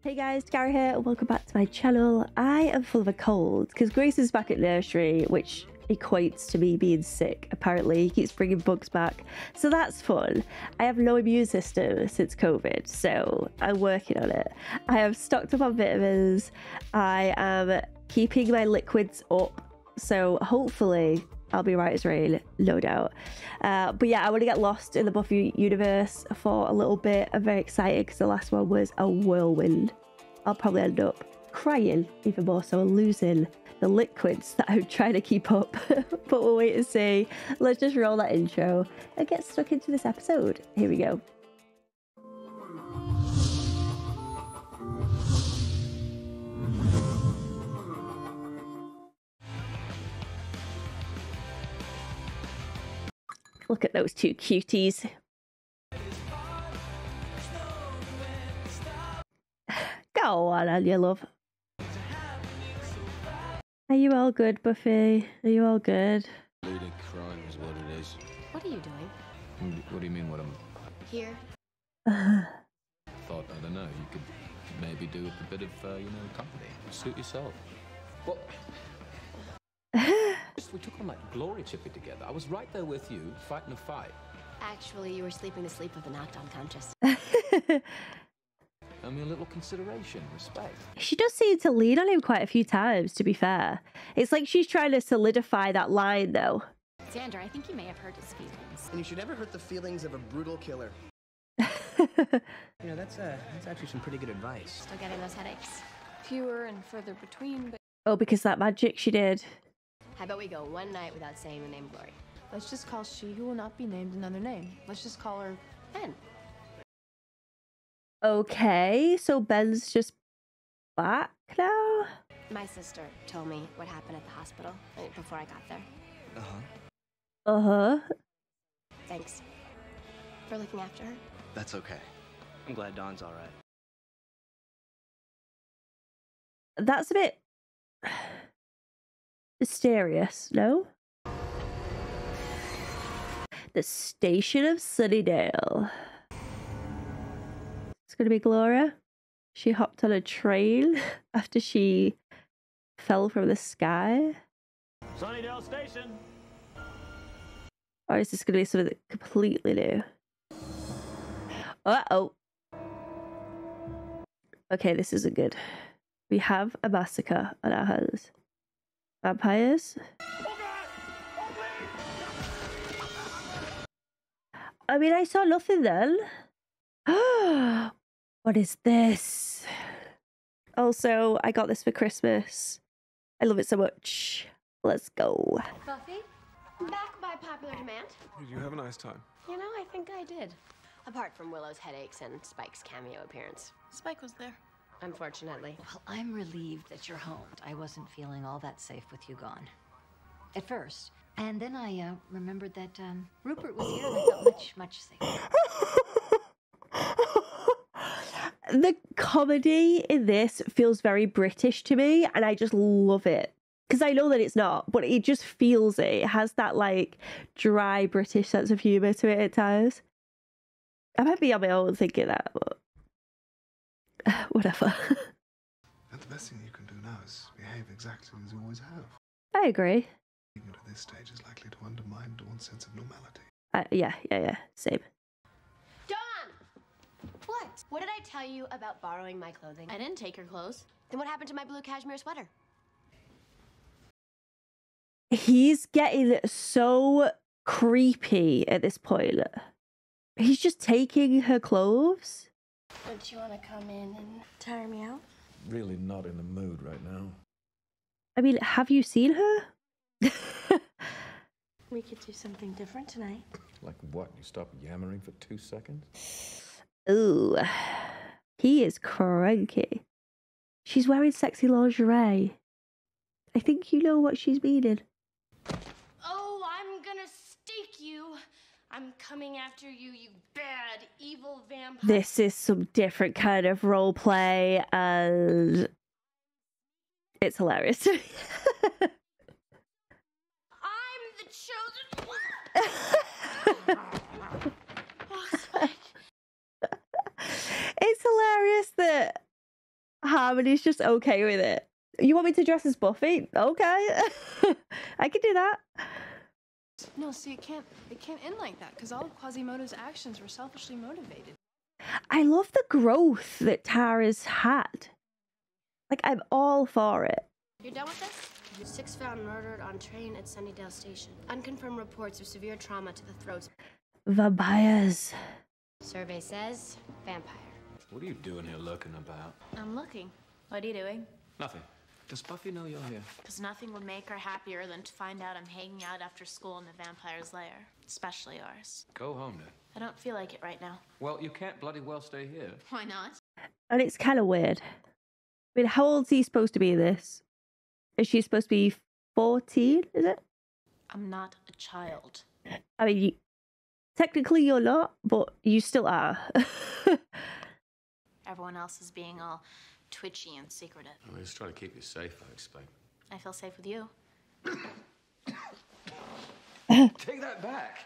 Hey guys, Gary here and welcome back to my channel. I am full of a cold because Grace is back at nursery, which equates to me being sick. Apparently he keeps bringing bugs back, so that's fun. I have no immune system since COVID, so I'm working on it. I have stocked up on vitamins. I am keeping my liquids up, so hopefully I'll be right as rain, no doubt. But yeah, I want to get lost in the Buffy universe for a little bit. I'm very excited because the last one was a whirlwind. I'll probably end up crying even more so and losing the liquids that I'm trying to keep up. But we'll wait and see. Let's just roll that intro and get stuck into this episode. Here we go. Look at those two cuties. Go on, Anya, love. Are you all good, Buffy? Are you all good? Leading crime is what it is. What are you doing? What do you mean, what I'm... Here? Thought, I don't know, you could maybe do with a bit of, company. Suit yourself. Well... We took on that glory chippy together. I was right there with you, fighting the fight. Actually, you were sleeping the sleep of the knocked unconscious. I mean, a little consideration, respect. She does seem to lean on him quite a few times, to be fair. It's like she's trying to solidify that line, though. Xander, I think you may have hurt his feelings. And you should never hurt the feelings of a brutal killer. That's actually some pretty good advice. Still getting those headaches? Fewer and further between, but Oh, because that magic she did. How about we go one night without saying the name Glory? let's just call she who will not be named another name. Let's just call her Ben. Okay, so Ben's just back now? My sister told me what happened at the hospital before I got there. Uh-huh. Uh-huh. Thanks for looking after her. That's okay. I'm glad Dawn's all right. That's a bit mysterious, no? The station of Sunnydale. It's gonna be Gloria. She hopped on a train after she fell from the sky. Sunnydale Station. Or is this gonna be something completely new? Uh-oh. Okay, this isn't good. We have a massacre on our hands. Vampires? I mean, I saw nothing then. What is this? Also, I got this for Christmas. I love it so much. Let's go. Buffy? Back by popular demand. Did you have a nice time? You know, I think I did. Apart from Willow's headaches and Spike's cameo appearance. Spike was there. Unfortunately. Well, I'm relieved that you're home. I wasn't feeling all that safe with you gone. At first. And then I remembered that Rupert was here and I felt much, much safer. The comedy in this feels very British to me, and I just love it. Because I know that it's not, but it just feels it. It has that, like, dry British sense of humour to it at times. I might be on my own thinking that, but... whatever. And the best thing you can do now is behave exactly as you always have. I agree. Being at this stage is likely to undermine Dawn's sense of normality. Yeah, same. Dawn! What did I tell you about borrowing my clothing? I didn't take her clothes. Then what happened to my blue cashmere sweater? He's getting so creepy at this point. He's just taking her clothes. Don't you want to come in and tire me out? Really not in the mood right now. I mean, have you seen her? We could do something different tonight. Like what? You stop yammering for 2 seconds? Ooh, he is cranky. She's wearing sexy lingerie. I think you know what she's meaning. Oh, I'm gonna stake you. I'm coming after you, you bad, evil vampire. This is some different kind of role play, and it's hilarious. I'm the chosen one. Oh, Spike. It's hilarious that Harmony's just okay with it. You want me to dress as Buffy? Okay. I can do that. No, see, it can't end like that, because all of Quasimodo's actions were selfishly motivated. I love the growth that Tara's had. Like, I'm all for it. You're done with this? 6 found murdered on train at Sunnydale Station. Unconfirmed reports of severe trauma to the throats. Vampires. Survey says vampire. What are you doing here lurking about? I'm looking. What are you doing? Nothing. Does Buffy know you're here? Because nothing would make her happier than to find out I'm hanging out after school in the vampire's lair. Especially ours. Go home then. I don't feel like it right now. Well, you can't bloody well stay here. Why not? And it's kind of weird. I mean, how old is he supposed to be in this? Is she supposed to be 14, is it? I'm not a child. I mean, technically you're not, but you still are. Everyone else is being all twitchy and secretive. I'm just trying to keep you safe, I expect. I feel safe with you. Take that back.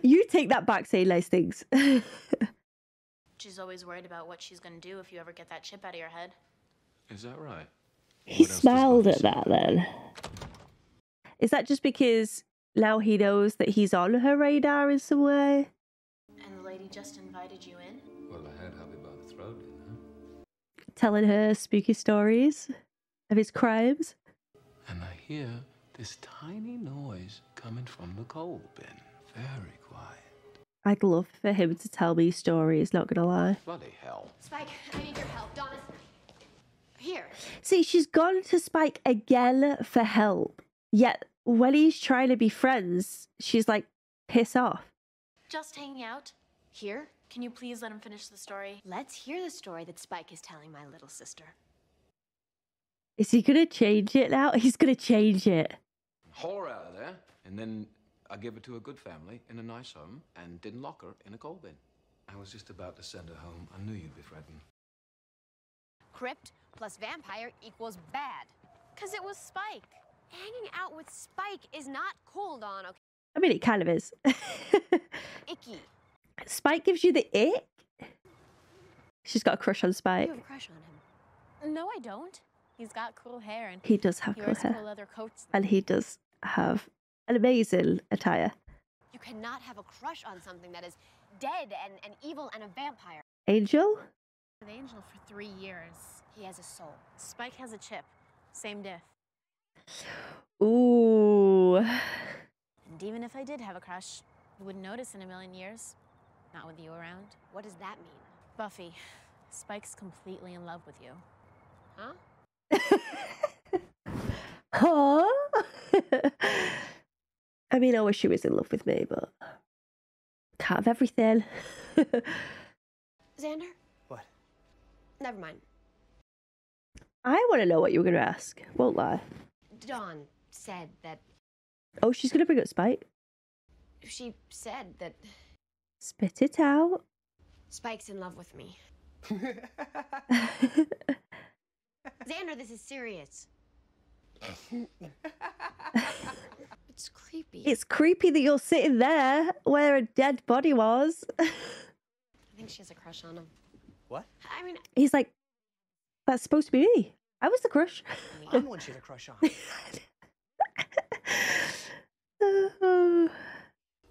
You take that back saying nice things. She's always worried about what she's going to do if you ever get that chip out of your head. Is that right? He smiled at that then. Is that just because now he knows that he's on her radar in some way? And the lady just invited you in? Well, I had Hubby by the throat, didn't Telling her spooky stories of his crimes? I? And I hear this tiny noise coming from the coal bin. Very quiet. I'd love for him to tell me stories, not gonna lie. Bloody hell. Spike, I need your help. Donna, here. See, she's gone to Spike again for help. Yet, when he's trying to be friends, she's like, piss off. Just hanging out. Here? Can you please let him finish the story? Let's hear the story that Spike is telling my little sister. Is he gonna change it now? He's gonna change it. Haul her out of there, and then I gave her to a good family in a nice home and didn't lock her in a coal bin. I was just about to send her home. I knew you'd be fretting. Crypt plus vampire equals bad. Because it was Spike. Hanging out with Spike is not cool, Dawn, okay? I mean, it kind of is. Icky. Spike gives you the ick? She's got a crush on Spike. You have a crush on him. No, I don't. He's got cool hair and He does have he cool wears hair. cool leather coats. And he does have an amazing attire. You cannot have a crush on something that is dead and evil and a vampire. Angel? With Angel for 3 years. He has a soul. Spike has a chip. Same diff. Ooh. And even if I did have a crush, you wouldn't notice in a million years. Not with you around. What does that mean? Buffy, Spike's completely in love with you. Huh? Huh? I mean, I wish she was in love with me, but can't have everything. Xander? What? Never mind. I want to know what you were going to ask. Won't lie. Dawn said that... Oh, she's going to bring up Spike. She said that Spit it out. Spike's in love with me. Xander, this is serious. It's creepy. It's creepy that you're sitting there where a dead body was. I think she has a crush on him. What? I mean, He's like, that's supposed to be me. I was the crush. I'm the one she had a crush on.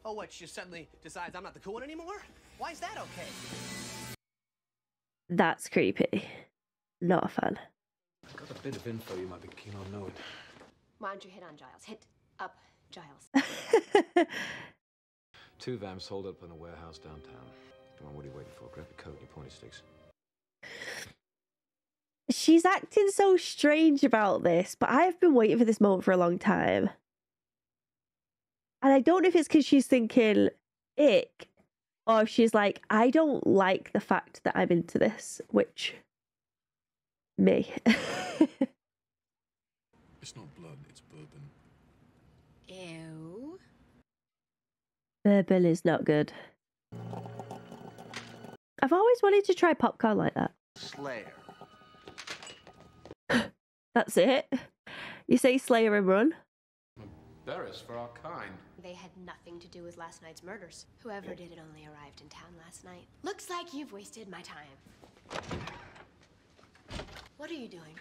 Oh, what? She just suddenly decides I'm not the cool one anymore? Why is that okay? That's creepy. Not a fan. I've got a bit of info you might be keen on knowing. why don't you hit on Giles? Hit up Giles. 2 vamps holed up in a warehouse downtown. Come on, what are you waiting for? Grab your coat and your pointy sticks. She's acting so strange about this, but I've been waiting for this moment for a long time. And I don't know if it's because she's thinking ick, or if she's like, I don't like the fact that I'm into this, which... me. It's not blood, it's bourbon. Ew. Bourbon is not good. I've always wanted to try popcorn like that. Slayer. That's it? You say Slayer and run? Berries for our kind. they had nothing to do with last night's murders. Whoever did it only arrived in town last night. Looks like you've wasted my time. What are you doing?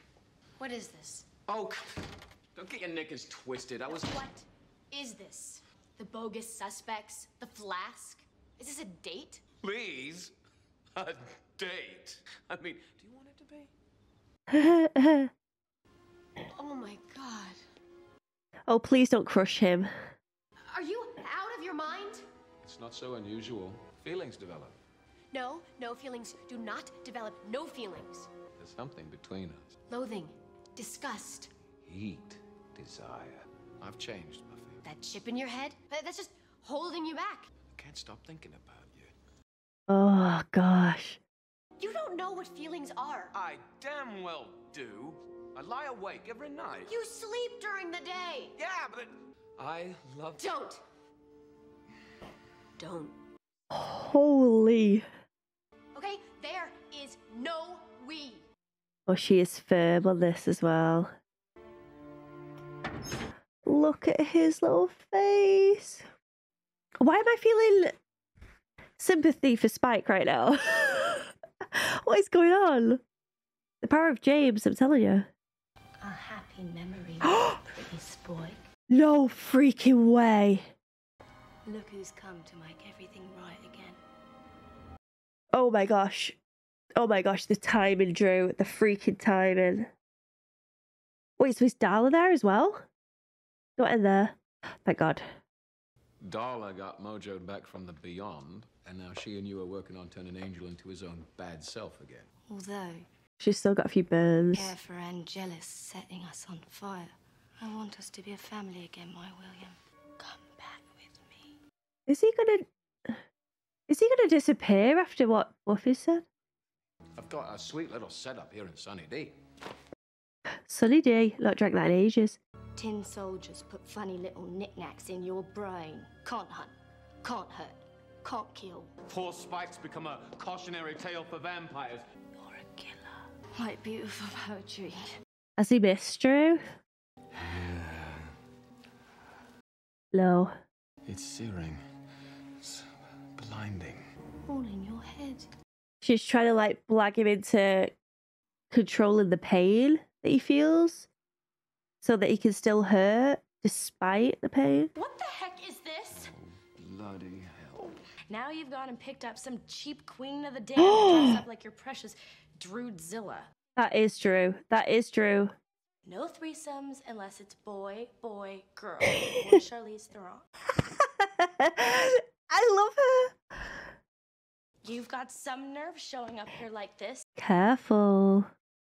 What is this? Oh, don't get your knickers twisted. I was... What is this? The bogus suspects? The flask? Is this a date? Please? A date? I mean, do you want it to be? Oh my god. Oh, please don't crush him. Are you out of your mind? It's not so unusual. Feelings develop. No, no feelings do not develop. No feelings. There's something between us. Loathing. Disgust. Heat. Desire. I've changed, Buffy. That chip in your head? That's just holding you back. I can't stop thinking about you. Oh, gosh. You don't know what feelings are. I damn well do. I lie awake every night. You sleep during the day. Yeah, but I love... Don't. Don't. Holy. Okay, there is no we. Oh, she is firm on this as well. Look at his little face. Why am I feeling sympathy for Spike right now? What is going on? The power of James, I'm telling you. A happy memory, pretty Spike. No freaking way. Look who's come to make everything right again. Oh my gosh. Oh my gosh, the timing, Drew. The freaking timing. Wait, so is Darla there as well? Not in there. Thank God. Darla got mojoed back from the beyond, and now she and you are working on turning Angel into his own bad self again. Although, She's still got a few burns. care for Angelus setting us on fire. I want us to be a family again, my William. Come back with me. Is he gonna disappear after what Buffy said? I've got a sweet little setup here in Sunny D. Sunny D, not drank that in ages. Tin soldiers put funny little knickknacks in your brain. Can't hunt, can't hurt, can't kill. Poor Spike's become a cautionary tale for vampires. You're a killer. Like beautiful poetry. Has he missed Drew? No. It's searing. It's blinding. All in your head. She's trying to like blag him into controlling the pain that he feels so that he can still hurt despite the pain. What the heck is this? Bloody hell. Now you've gone and picked up some cheap queen of the damned to dress up like your precious Drewzilla. That is Drew. That is Drew. No threesomes unless it's boy, boy, girl. Or Charlize Theron. I love her. You've got some nerve showing up here like this. Careful.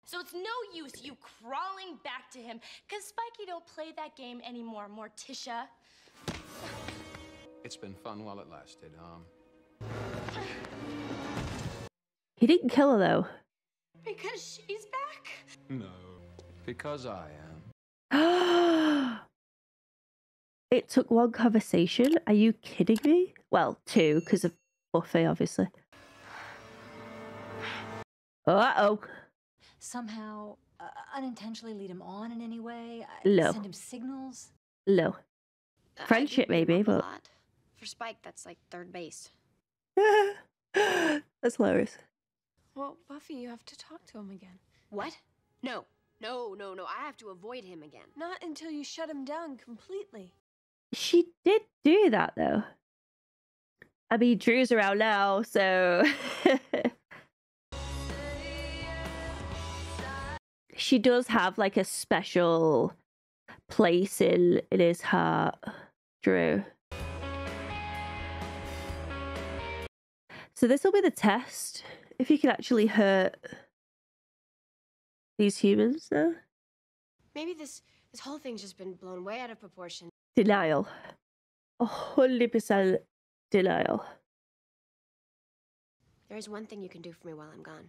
So it's no use you crawling back to him, because Spikey don't play that game anymore, Morticia. It's been fun while it lasted, He didn't kill her though. Because she's back? No. Because I am. It took one conversation. Are you kidding me? Well, two, because of Buffy, obviously. Uh-oh. Somehow, unintentionally lead him on in any way? No. Send him signals? No. Friendship, maybe, but... For Spike, that's like third base. That's hilarious. Well, Buffy, you have to talk to him again. What? No. No. I have to avoid him again. Not until you shut him down completely. She did do that, though. I mean, Drew's around now, so... She does have, like, a special place in his heart, Drew. So this will be the test. If you can actually hurt these humans, though. Maybe this whole thing's just been blown way out of proportion. Denial. 100% denial. There is one thing you can do for me while I'm gone.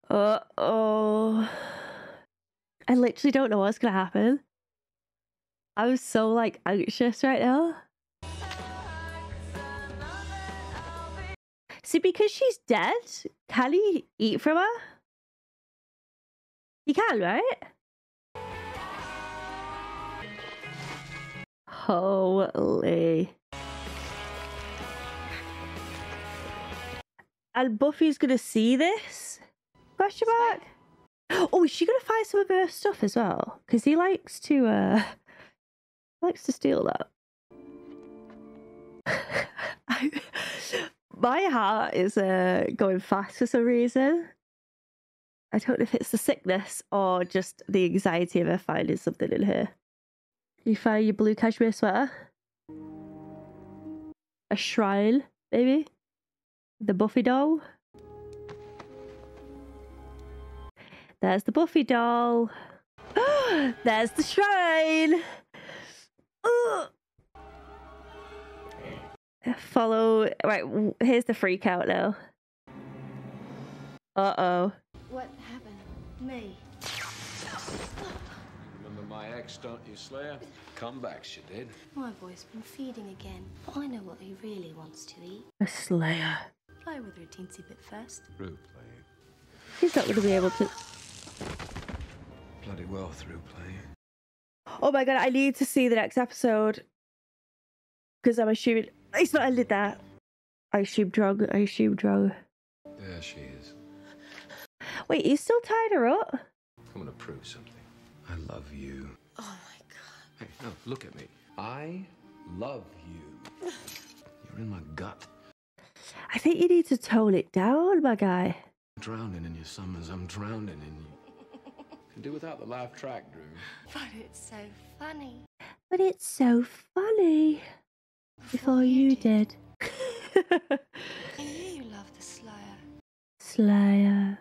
Uh-oh. I literally don't know what's gonna happen. I'm so, like, anxious right now. See, because she's dead, can he eat from her? He can, right? Holy. And Buffy's gonna see this? Question mark? Oh, is she gonna find some of her stuff as well? Because he likes to steal that. My heart is going fast for some reason. I don't know if it's the sickness or just the anxiety of her finding something in here. You find your blue cashmere sweater? A shrine, maybe? The Buffy doll? There's the Buffy doll. There's the shrine. Ugh. Follow. Right, here's the freak out now. Uh-oh. What happened? Me. Remember my ex, don't you, Slayer? Come back, she did. My boy's been feeding again. I know what he really wants to eat. A Slayer. Play with her a teensy bit first. Through playing. He's not going to be able to... Bloody well through playing. Oh my god, I need to see the next episode. Because I'm assuming... It's not ended that. I assume drug. There she is. Wait, you still tied her up? I'm gonna prove something. I love you. Oh my god. Hey, no, look at me. I love you. You're in my gut. I think you need to tone it down, my guy. I'm drowning in your summers. I'm drowning in you. Can do without the laugh track, Drew. But it's so funny. But it's so funny. Before you did. I knew you loved the Slayer. Slayer.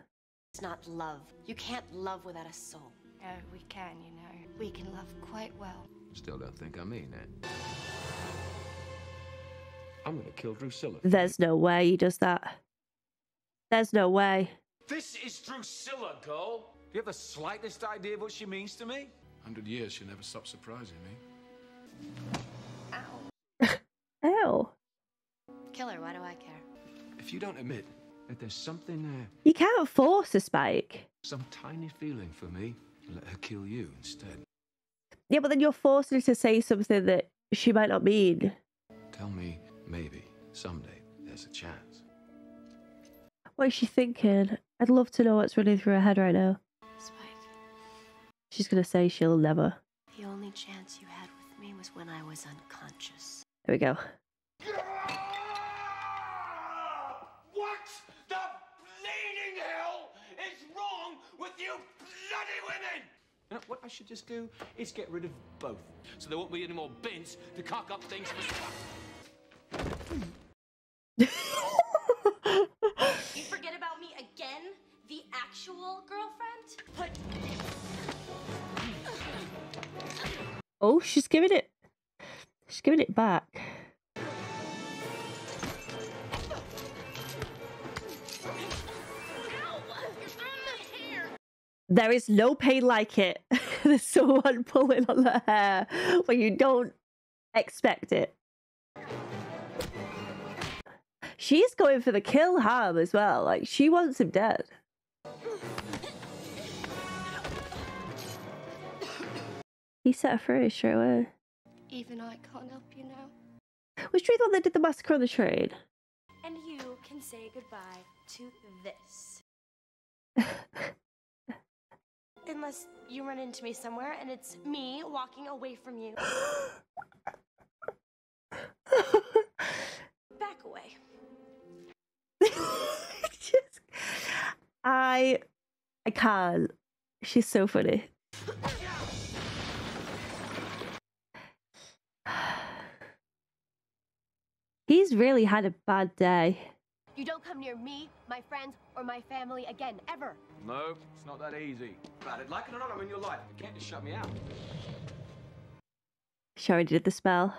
It's not love. You can't love without a soul. No, we can, you know. We can love quite well. Still don't think I mean it. I'm gonna kill Drusilla. There's no way he does that. There's no way. This is Drusilla, girl. Do you have the slightest idea of what she means to me? 100 years, she'll never stop surprising me. Ow. Kill her, why do I care? If you don't admit that there's something there, You can't force a Spike. some tiny feeling for me, let her kill you instead. Yeah, but then you're forcing her to say something that she might not mean. Tell me, maybe, someday, there's a chance. What is she thinking? I'd love to know what's running through her head right now. Spike, She's gonna say she'll never. the only chance you had with me was when I was unconscious. There we go. What the bleeding hell is wrong with you bloody women? You know, what I should just do is get rid of both, so there won't be any more bins to cock up things for. You forget about me again? The actual girlfriend? But Oh, she's giving it. She's giving it back. There is no pain like it. There's someone pulling on the hair when you don't expect it. She's going for the kill Ham as well. Like, she wants him dead. He set her free straight away. Even I can't help you now. Was Drew the one that did the massacre on the train? and you can say goodbye to this. Unless you run into me somewhere and it's me walking away from you. Back away. I can't. She's so funny. He's really had a bad day. You don't come near me, my friends, or my family again, ever. No, it's not that easy. But I'd like it or not, I'm in your life. You can't just shut me out. She already did the spell.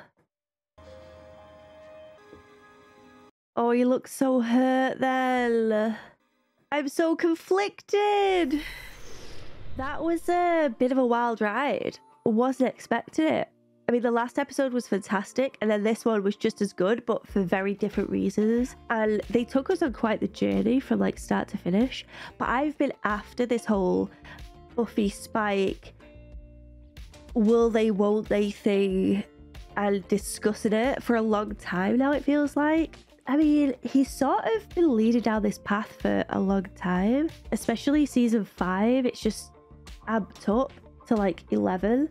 Oh, you look so hurt then. I'm so conflicted. That was a bit of a wild ride. Wasn't expecting it. I mean, the last episode was fantastic, and then this one was just as good, but for very different reasons. And they took us on quite the journey from like start to finish. But I've been after this whole Buffy Spike, will they, won't they thing. and discussing it for a long time now, it feels like. I mean, he's sort of been leading down this path for a long time, especially season 5. It's just amped up to like 11.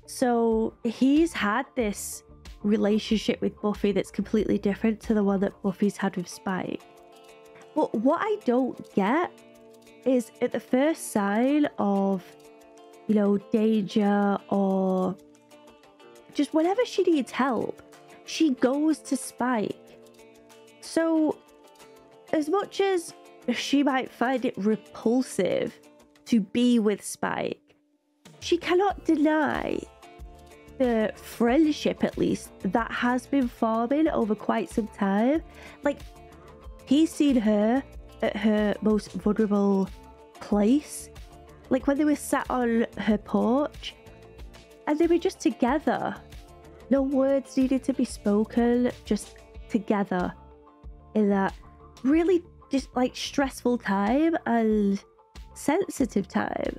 So he's had this relationship with Buffy that's completely different to the one that Buffy's had with Spike. But what I don't get is at the first sign of, you know, danger or just whenever she needs help, she goes to Spike. So as much as she might find it repulsive to be with Spike, she cannot deny the friendship, at least, that has been forming over quite some time. Like, he's seen her at her most vulnerable place. Like when they were sat on her porch and they were just together. No words needed to be spoken, just together in that really just like stressful time and sensitive time.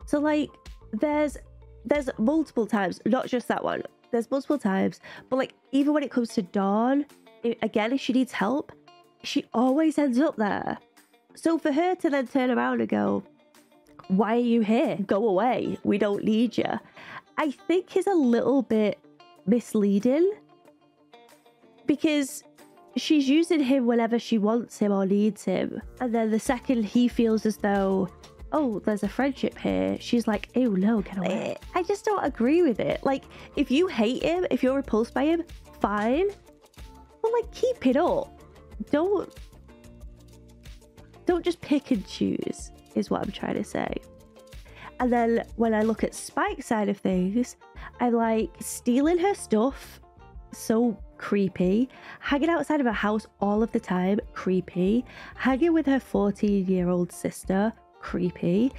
So like there's multiple times, not just that one, there's multiple times, but like even when it comes to Dawn, again, if she needs help, she always ends up there. So for her to then turn around and go, why are you here? Go away, we don't need you, I think is a little bit misleading, because she's using him whenever she wants him or needs him, and then the second he feels as though, oh, there's a friendship here, she's like, ew, no, get away. I just don't agree with it. Like, if you hate him, if you're repulsed by him, fine, but like, keep it up. Don't just pick and choose, is what I'm trying to say. And then when I look at Spike's side of things, I'm like, stealing her stuff, so creepy. Hanging outside of her house all of the time, creepy. Hanging with her 14-year-old sister, creepy.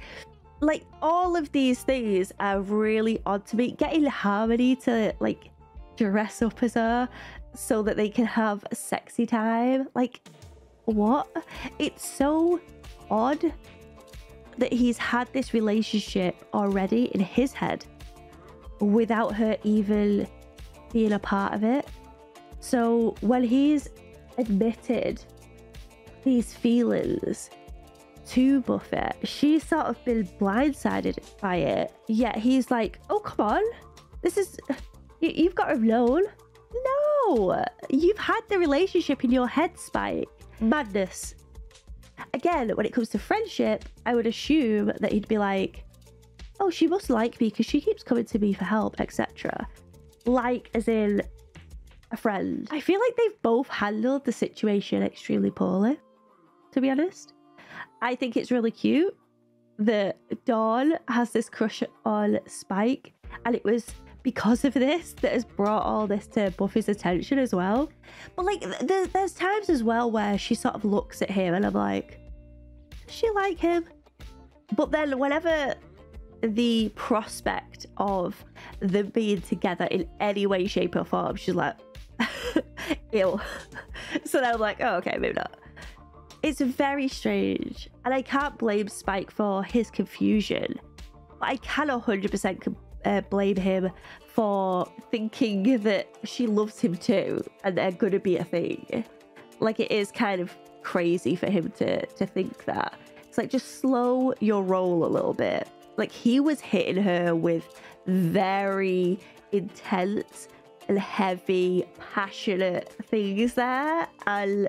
Like, all of these things are really odd to me. Getting Harmony to like dress up as her so that they can have a sexy time, like, what? It's so odd that he's had this relationship already in his head without her even being a part of it. So when he's admitted these feelings to Buffy, she's sort of been blindsided by it. Yet he's like, oh, come on, this is, you've got to have known. No, you've had the relationship in your head, Spike. Madness. Again, when it comes to friendship, I would assume that he'd be like, oh, she must like me because she keeps coming to me for help, etc. Like, as in a friend. I feel like they've both handled the situation extremely poorly, to be honest. I think it's really cute that Dawn has this crush on Spike, and it was because of this that has brought all this to Buffy's attention as well. But like, there's times as well where she sort of looks at him and I'm like, does she like him? But then whenever the prospect of them being together in any way, shape or form, she's like, ew. So then I'm like, oh, okay, maybe not. It's very strange, and I can't blame Spike for his confusion, but I can 100% blame him for thinking that she loves him too and they're gonna be a thing. Like, it is kind of crazy for him to think that. It's like, just slow your roll a little bit. Like, he was hitting her with very intense and heavy, passionate things there, and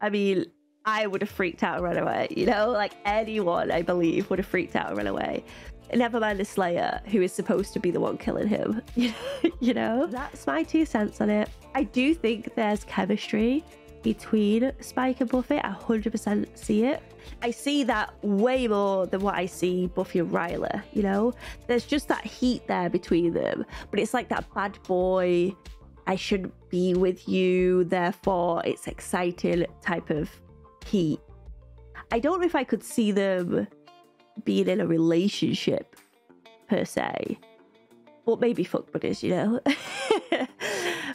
I mean, I would have freaked out and run away, you know? Like, anyone, I believe, would have freaked out and run away. Never mind the Slayer, who is supposed to be the one killing him. You know? That's my 2 cents on it. I do think there's chemistry between Spike and Buffy. I 100% see it. I see that way more than what I see Buffy and Riley, you know? There's just that heat there between them. But it's like that bad boy, I shouldn't be with you, therefore it's exciting type of heat. I don't know if I could see them being in a relationship per se, but maybe fuck buddies, you know.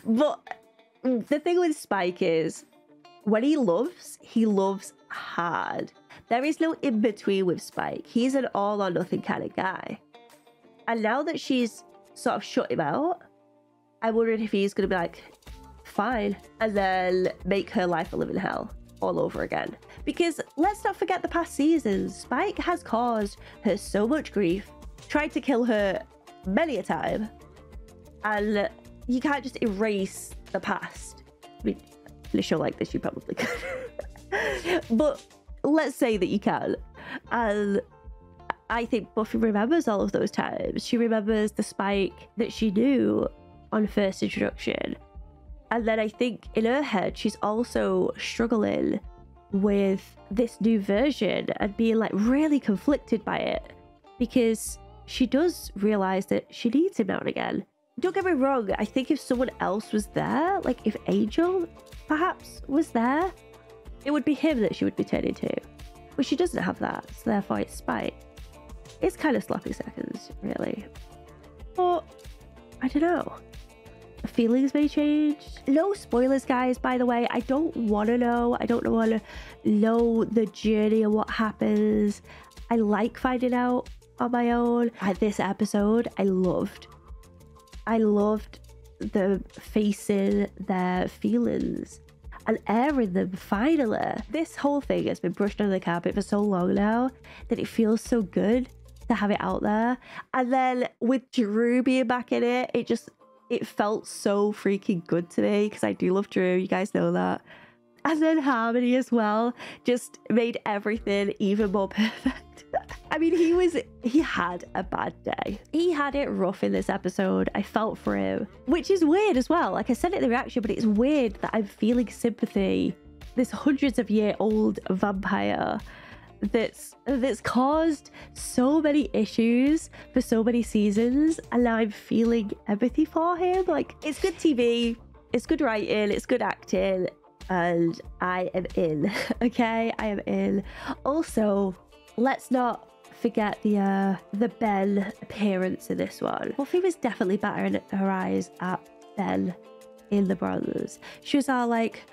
But the thing with Spike is, when he loves hard. There is no in between with Spike. He's an all or nothing kind of guy, and now that she's sort of shut him out, I'm wondering if he's going to be like, fine, and then make her life a living hell all over again. Because let's not forget the past seasons. Spike has caused her so much grief, tried to kill her many a time, and you can't just erase the past. I mean, in a show like this, you probably could. But let's say that you can. And I think Buffy remembers all of those times. She remembers the Spike that she knew on first introduction. And then I think in her head, she's also struggling with this new version and being like really conflicted by it, because she does realize that she needs him now and again. Don't get me wrong, I think if someone else was there, like if Angel perhaps was there, it would be him that she would be turning to. But she doesn't have that, so therefore it's Spike. It's kind of sloppy seconds, really. But I don't know. Feelings may change. No spoilers, guys, by the way. I don't want to know. I don't want to know the journey of what happens. I like finding out on my own. At this episode, I loved the facing their feelings and airing them finally. This whole thing has been brushed under the carpet for so long now that it feels so good to have it out there. And then with Drew being back in it, it felt so freaking good to me, because I do love Drew, you guys know that. And then Harmony as well just made everything even more perfect. I mean, he had a bad day. He had it rough in this episode. I felt for him, which is weird as well. Like I said in the reaction, but it's weird that I'm feeling sympathy. This hundreds of year old vampire that's caused so many issues for so many seasons, and now I'm feeling empathy for him. Like, it's good TV, it's good writing, it's good acting, and I am in. Okay, I am in. Also, let's not forget the Ben appearance in this one. Buffy was definitely battering her eyes at Ben in the bronze. She was all like,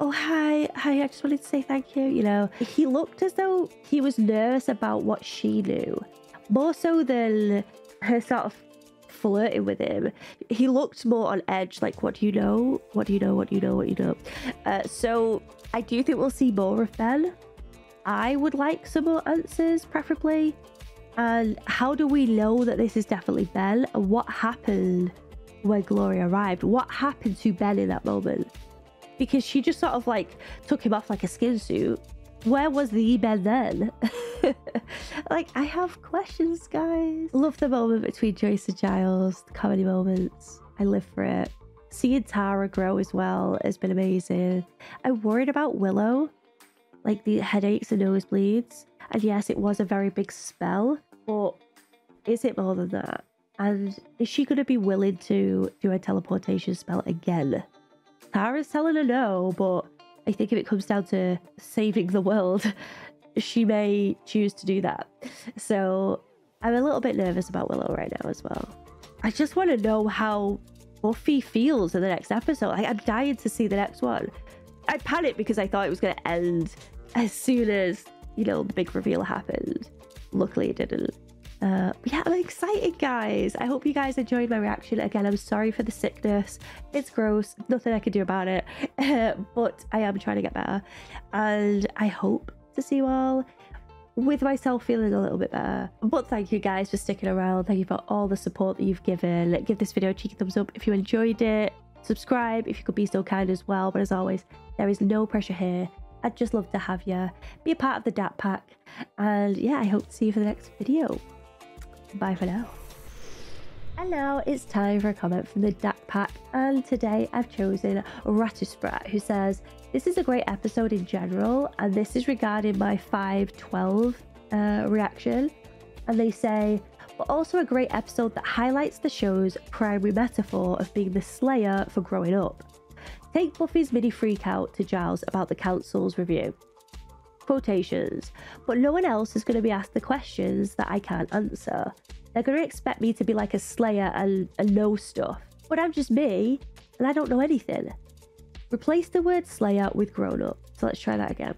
oh, hi, I just wanted to say thank you. You know, he looked as though he was nervous about what she knew, more so than her sort of flirting with him. He looked more on edge, like, what do you know? What do you know? What do you know? What do you know? So I do think we'll see more of Ben. I would like some more answers, preferably. And how do we know that this is definitely Ben? And what happened when Gloria arrived? What happened to Ben in that moment? Because she just sort of like took him off like a skin suit. Where was the Ben then? Like, I have questions, guys. Love the moment between Joyce and Giles, the comedy moments. I live for it. Seeing Tara grow as well has been amazing. I'm worried about Willow, like the headaches and nosebleeds. And yes, it was a very big spell, but is it more than that? And is she going to be willing to do a teleportation spell again? Tara's telling her no, but I think if it comes down to saving the world, she may choose to do that. So I'm a little bit nervous about Willow right now as well. I just want to know how Buffy feels in the next episode. Like, I'm dying to see the next one. I panicked because I thought it was going to end as soon as, you know, the big reveal happened. Luckily it didn't. But yeah, I'm excited, guys. I hope you guys enjoyed my reaction. Again, I'm sorry for the sickness. It's gross. Nothing I can do about it. But I am trying to get better. And I hope to see you all with myself feeling a little bit better. But thank you guys for sticking around. Thank you for all the support that you've given. Give this video a cheeky thumbs up if you enjoyed it. Subscribe if you could be so kind as well. But as always, there is no pressure here. I'd just love to have you be a part of the DAT Pack. And yeah, I hope to see you for the next video. Bye for now. Hello, it's time for a comment from the DAT Pack, and today I've chosen Ratusprat, who says, this is a great episode in general, and this is regarding my 5/12 reaction. And they say, but also a great episode that highlights the show's primary metaphor of being the slayer for growing up. Take Buffy's mini freakout to Giles about the council's review. Quotations, but no one else is going to be asked the questions that I can't answer. They're going to expect me to be like a slayer and know stuff, but I'm just me and I don't know anything. Replace the word slayer with grown up. So let's try that again.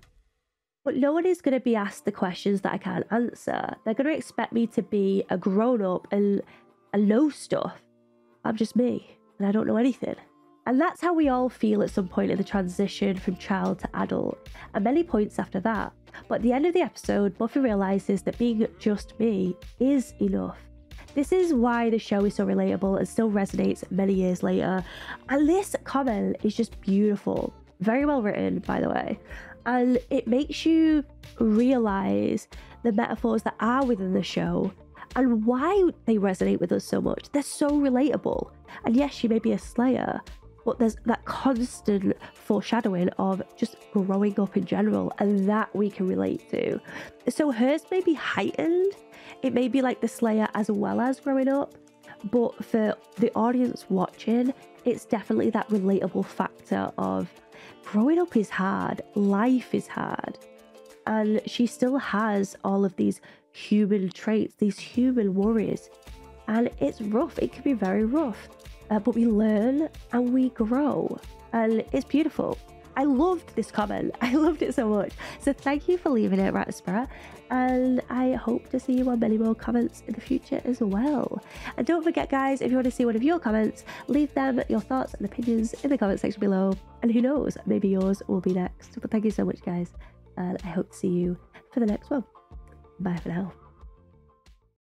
But no one is going to be asked the questions that I can't answer. They're going to expect me to be a grown up and know stuff. I'm just me and I don't know anything. And that's how we all feel at some point in the transition from child to adult, and many points after that. But at the end of the episode, Buffy realises that being just me is enough. This is why the show is so relatable and still resonates many years later. And this comment is just beautiful. Very well written, by the way. And it makes you realise the metaphors that are within the show and why they resonate with us so much. They're so relatable. And yes, she may be a slayer, but there's that constant foreshadowing of just growing up in general, and that we can relate to. So hers may be heightened. It may be like the slayer as well as growing up, but for the audience watching, it's definitely that relatable factor of growing up is hard, life is hard, and she still has all of these human traits, these human worries, and it's rough. It can be very rough. But we learn and we grow, and it's beautiful. I loved this comment. I loved it so much. So thank you for leaving it, Ratsprat, and I hope to see you on many more comments in the future as well. And don't forget, guys, if you want to see one of your comments, leave them your thoughts and opinions in the comment section below, and who knows, maybe yours will be next. But thank you so much, guys, and I hope to see you for the next one. Bye for now.